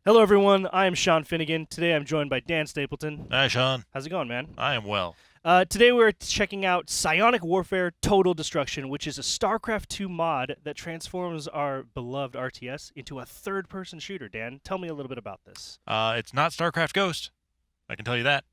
Hello, everyone. I am Sean Finnegan. Today I'm joined by Dan Stapleton. Hi, Sean. How's it going, man? I am well. Today we're checking out Psionic Warfare Total Destruction, which is a StarCraft 2 mod that transforms our beloved RTS into a third-person shooter. Dan, tell me a little bit about this. It's not StarCraft Ghost. I can tell you that.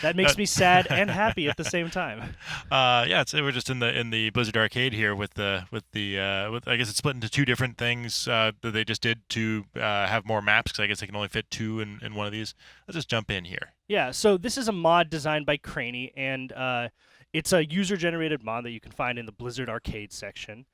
That makes me sad and happy at the same time. Yeah, we're just in the Blizzard Arcade here with I guess it's split into two different things that they just did to have more maps because I guess they can only fit two in one of these. Let's just jump in here. Yeah, so this is a mod designed by Craney, and it's a user-generated mod that you can find in the Blizzard Arcade section.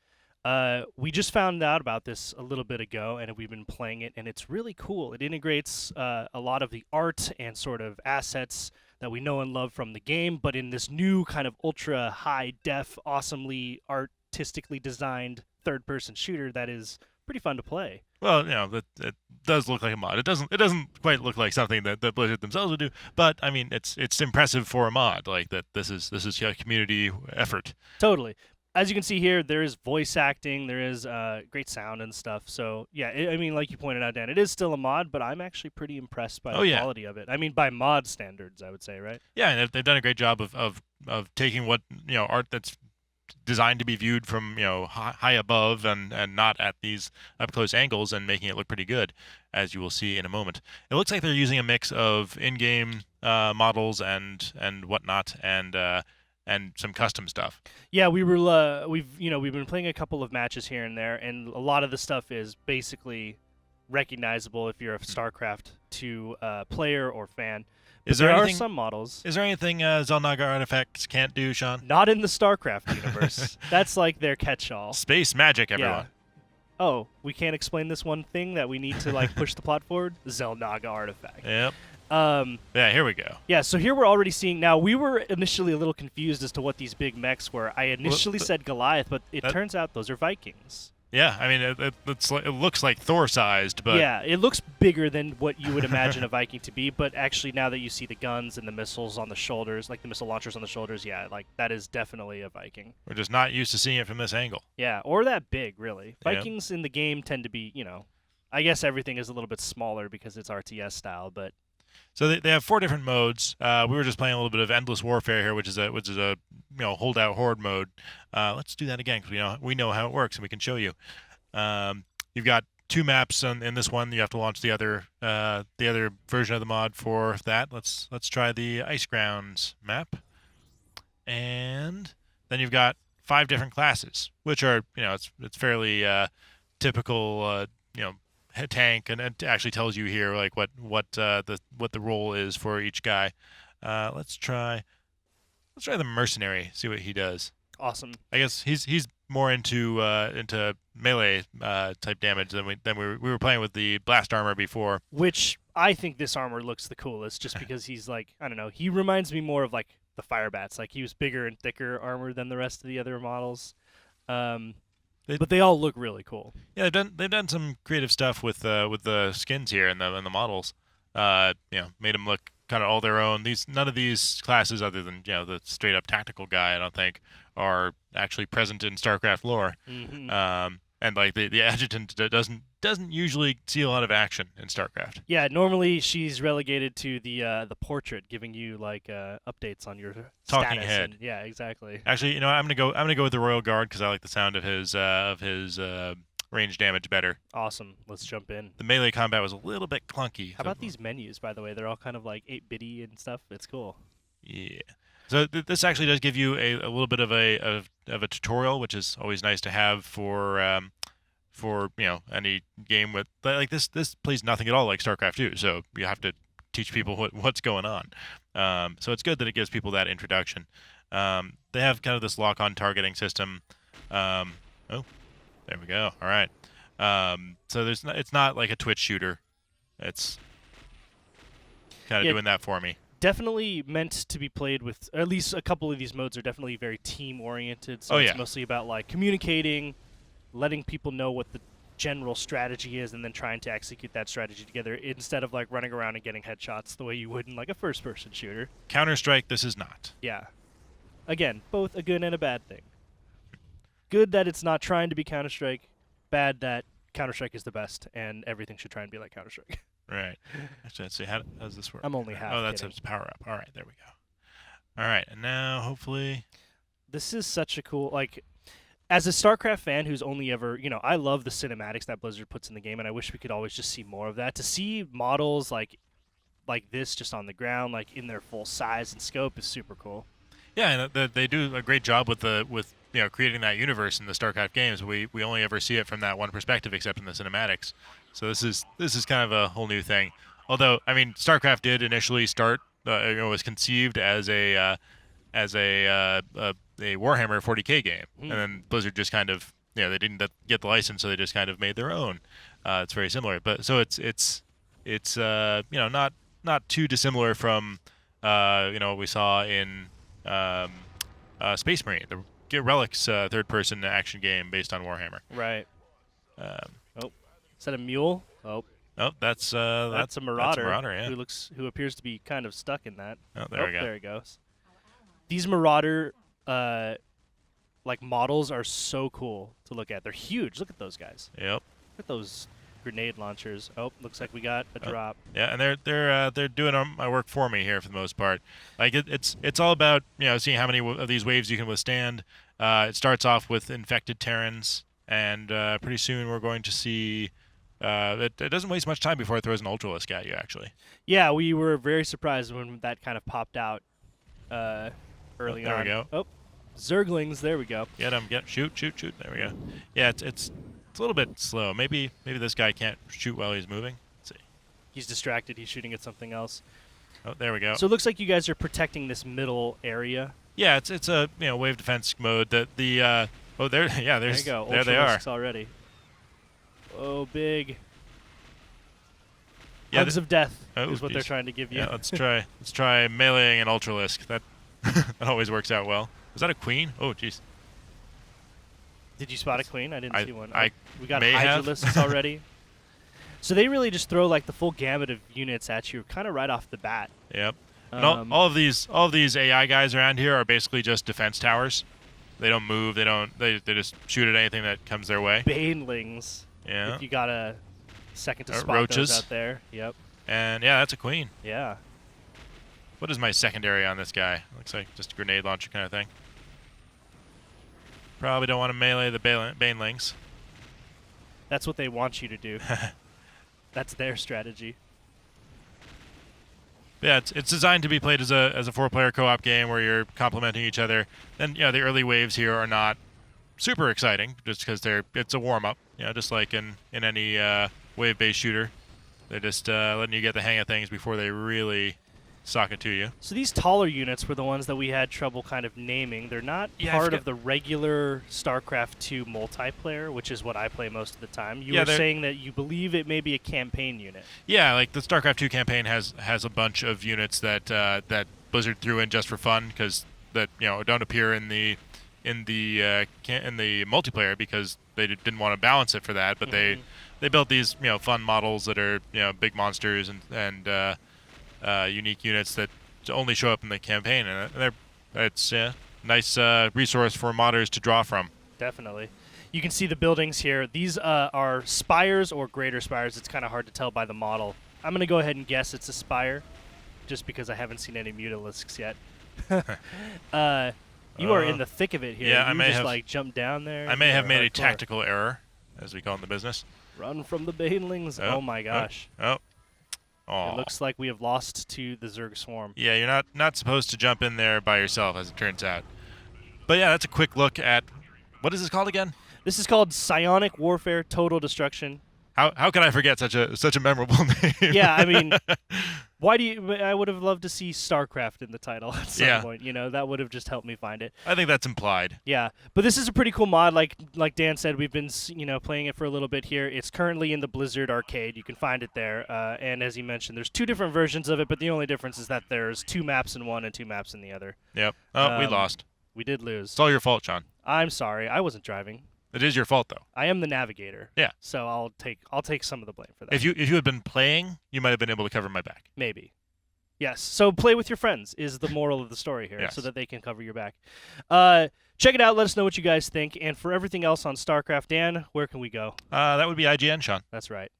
We just found out about this a little bit ago, and we've been playing it, and it's really cool. It integrates a lot of the art and sort of assets that we know and love from the game, but in this new kind of ultra high-def, awesomely artistically designed third-person shooter that is pretty fun to play. Well, it does look like a mod. It doesn't quite look like something that Blizzard themselves would do, but I mean, it's impressive for a mod. Like that, this is a community effort. Totally. As you can see here, there is voice acting, there is great sound and stuff. So, yeah, I mean, like you pointed out, Dan, it is still a mod, but I'm actually pretty impressed by the quality of it. I mean, by mod standards, I would say, right? Yeah, and they've done a great job of taking what art that's designed to be viewed from high above and not at these up close angles and making it look pretty good, as you will see in a moment. It looks like they're using a mix of in-game models and whatnot and some custom stuff. Yeah, we've been playing a couple of matches here and there, and a lot of the stuff is basically recognizable if you're a StarCraft 2 player or fan. But there are some models. Is there anything Xel'Naga artifacts can't do, Sean? Not in the StarCraft universe. That's like their catch-all. Space magic, everyone. Yeah. Oh, we can't explain this one thing that we need to like push the plot forward? Xel'Naga artifact. Yep. Yeah, here we go. Yeah, so here we're already seeing. Now, we were initially a little confused as to what these big mechs were. I initially said Goliath, but it turns out those are Vikings. Yeah, I mean, it looks like Thor-sized, but... Yeah, it looks bigger than what you would imagine a Viking to be, but actually now that you see the guns and the missiles on the shoulders, like the missile launchers on the shoulders, yeah, like that is definitely a Viking. We're just not used to seeing it from this angle. Yeah, or that big, really. Vikings in the game tend to be, I guess everything is a little bit smaller because it's RTS style, but... So they have 4 different modes. We were just playing a little bit of Endless Warfare here, which is a holdout horde mode. Let's do that again because we know how it works and we can show you. You've got 2 maps in this one. You have to launch the other version of the mod for that. Let's try the Ice Grounds map, and then you've got 5 different classes, which are it's fairly typical tank, and it actually tells you here like what the role is for each guy. Let's try the mercenary, see what he does. Awesome. I guess he's more into melee type damage than we were playing with the blast armor before. Which I think this armor looks the coolest, just because he's like, I don't know, he reminds me more of like the Firebats. Like he was bigger and thicker armor than the rest of the other models. But they all look really cool. Yeah, they've done some creative stuff with the skins here and the models. Made them look kind of all their own. None of these classes, other than the straight up tactical guy, I don't think, are actually present in StarCraft lore. Mm-hmm. And like the adjutant doesn't usually see a lot of action in StarCraft. Yeah, normally she's relegated to the portrait, giving you like updates on your talking status head. Yeah, exactly. Actually, I'm gonna go with the Royal Guard because I like the sound of his range damage better. Awesome. Let's jump in. The melee combat was a little bit clunky. How about these menus, by the way? They're all kind of like 8-bitty and stuff. It's cool. Yeah. So this actually does give you a little bit of a tutorial, which is always nice to have for any game with like this. This plays nothing at all like StarCraft 2, so you have to teach people what's going on. So it's good that it gives people that introduction. They have kind of this lock-on targeting system. Oh, there we go. All right. So it's not like a Twitch shooter. It's kind of doing that for me. Definitely meant to be played with, or at least a couple of these modes are definitely very team oriented. So it's mostly about like communicating, letting people know what the general strategy is, and then trying to execute that strategy together instead of like running around and getting headshots the way you would in like a first person shooter. Counter-Strike, this is not. Yeah. Again, both a good and a bad thing. Good that it's not trying to be Counter-Strike, bad that Counter-Strike is the best and everything should try and be like Counter-Strike. Right. Actually, let's see. How does this work? I'm only half Oh, that's kidding. a power up. All right, there we go. All right, and now hopefully. This is such a cool, like, as a StarCraft fan who's only ever, I love the cinematics that Blizzard puts in the game, and I wish we could always just see more of that. To see models like this just on the ground, like in their full size and scope, is super cool. Yeah, and they do a great job with creating that universe in the StarCraft games. We only ever see it from that one perspective, except in the cinematics. So this is kind of a whole new thing. Although, I mean, StarCraft did initially start, was conceived as a Warhammer 40K game, and then Blizzard just kind of, they didn't get the license, so they just kind of made their own. It's very similar, but so it's not too dissimilar from what we saw in Space Marine, the Get Relics third-person action game based on Warhammer. Right. Um, Oh, is that a mule? Oh, that's that's a marauder. That's a marauder, yeah. Who appears to be kind of stuck in that. Oh, there we go. There he goes. These marauder like models are so cool to look at. They're huge. Look at those guys. Yep. Look at those grenade launchers. Oh, looks like we got a drop. Yeah, and they're doing my work for me here for the most part. Like it's all about seeing how many of these waves you can withstand. It starts off with infected Terrans, and pretty soon we're going to see. It doesn't waste much time before it throws an Ultralisk at you. Actually. Yeah, we were very surprised when that kind of popped out early there on. we go. Oh, Zerglings. There we go. Get him! Shoot! There we go. Yeah, it's a little bit slow. Maybe this guy can't shoot while he's moving. Let's see. He's distracted. He's shooting at something else. Oh, there we go. So it looks like you guys are protecting this middle area. Yeah, it's a wave defense mode. There's there you go. There they are already. Oh, big. Yeah, Hugs of death is what geez. they're trying to give you. Yeah, let's try meleeing an Ultralisk. That that always works out well. Was that a queen? Oh, jeez. Did you spot a queen? I didn't see one. We got may have. Hydralisks already. So they really just throw like the full gamut of units at you, kind of right off the bat. Yep. And all of these AI guys around here are basically just defense towers. They don't move. They just shoot at anything that comes their way. Banelings. Yeah. If you got a second to spot roaches those out there. Yep. And yeah, that's a queen. Yeah. What is my secondary on this guy? Looks like just a grenade launcher kind of thing. Probably don't want to melee the banelings. That's what they want you to do. That's their strategy. Yeah, it's designed to be played as a 4-player co-op game where you're complementing each other. And the early waves here are not super exciting just because it's a warm up. Just like in any wave-based shooter, they're just letting you get the hang of things before they really sock it to you. So these taller units were the ones that we had trouble kind of naming. They're not part of the regular StarCraft 2 multiplayer, which is what I play most of the time. You were saying that you believe it may be a campaign unit. Yeah, like the StarCraft 2 campaign has a bunch of units that Blizzard threw in just for fun because don't appear in the multiplayer because they didn't want to balance it for that. But they built these fun models that are big monsters and unique units that only show up in the campaign, and it's a nice resource for modders to draw from. Definitely. You can see the buildings here. These are spires or greater spires. It's kind of hard to tell by the model. I'm going to go ahead and guess it's a spire, just because I haven't seen any Mutalisks yet. You are in the thick of it here. Yeah, you I may just have jump down there. I may have made a tactical error, as we call it in the business. Run from the banelings. Oh my gosh. Oh. It looks like we have lost to the Zerg Swarm. Yeah, you're not supposed to jump in there by yourself, as it turns out. But yeah, that's a quick look at what is this called again? This is called Psionic Warfare Total Destruction. How can I forget such a memorable name? Yeah, I mean, I would have loved to see StarCraft in the title at some point. That would have just helped me find it. I think that's implied. Yeah, but this is a pretty cool mod. Like Dan said, we've been playing it for a little bit here. It's currently in the Blizzard arcade. You can find it there. And as he mentioned, there's 2 different versions of it, but the only difference is that there's 2 maps in one and 2 maps in the other. Yep. Oh, we lost. We did lose. It's all your fault, Sean. I'm sorry. I wasn't driving. It is your fault, though. I am the navigator. Yeah. So I'll take some of the blame for that. If you had been playing, you might have been able to cover my back. Maybe. Yes. So play with your friends is the moral of the story here, yes. so that they can cover your back. Check it out. Let us know what you guys think. And for everything else on StarCraft, Dan, where can we go? That would be IGN, Sean. That's right.